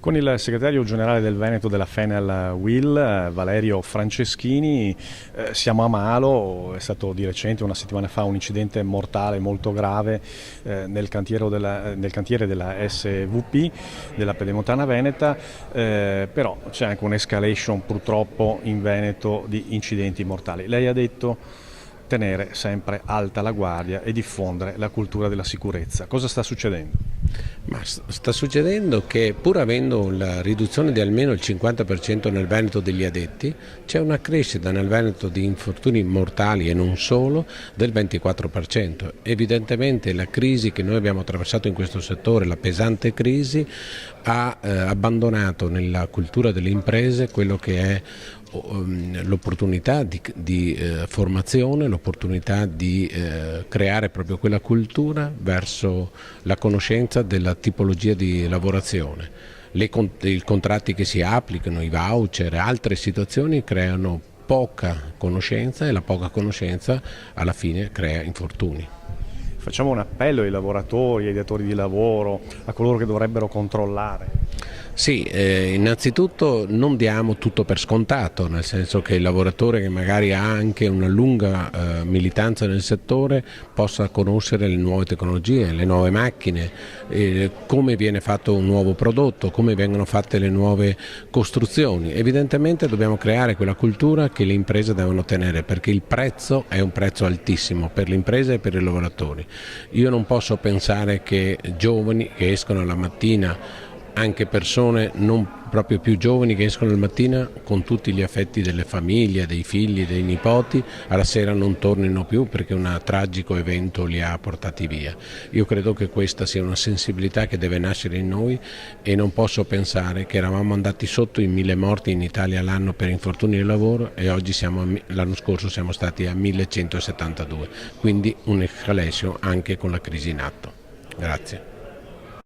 Con il segretario generale del Veneto della Fenel Will, Valerio Franceschini, siamo a Malo. È stato di recente, una settimana fa, un incidente mortale molto grave nel cantiere della SVP della Pedemontana Veneta, però c'è anche un'escalation purtroppo in Veneto di incidenti mortali. Lei ha detto tenere sempre alta la guardia e diffondere la cultura della sicurezza. Cosa sta succedendo? Ma sta succedendo che, pur avendo la riduzione di almeno il 50% nel Veneto degli addetti, c'è una crescita nel Veneto di infortuni mortali e non solo del 24%. Evidentemente la crisi che noi abbiamo attraversato in questo settore, la pesante crisi, ha abbandonato nella cultura delle imprese quello che è l'opportunità di formazione, l'opportunità di creare proprio quella cultura verso la conoscenza della tipologia di lavorazione. I contratti che si applicano, i voucher, altre situazioni creano poca conoscenza e la poca conoscenza alla fine crea infortuni. Facciamo un appello ai lavoratori, ai datori di lavoro, a coloro che dovrebbero controllare. Sì, innanzitutto non diamo tutto per scontato, nel senso che il lavoratore che magari ha anche una lunga militanza nel settore possa conoscere le nuove tecnologie, le nuove macchine, come viene fatto un nuovo prodotto, come vengono fatte le nuove costruzioni. Evidentemente dobbiamo creare quella cultura che le imprese devono tenere, perché il prezzo è un prezzo altissimo per le imprese e per i lavoratori. Io non posso pensare che giovani che escono la mattina, anche persone non proprio più giovani che escono la mattina con tutti gli affetti delle famiglie, dei figli, dei nipoti, alla sera non tornino più perché un tragico evento li ha portati via. Io credo che questa sia una sensibilità che deve nascere in noi e non posso pensare che eravamo andati sotto i 1000 morti in Italia l'anno per infortuni di lavoro e oggi l'anno scorso siamo stati a 1172, quindi un'escalation anche con la crisi in atto. Grazie.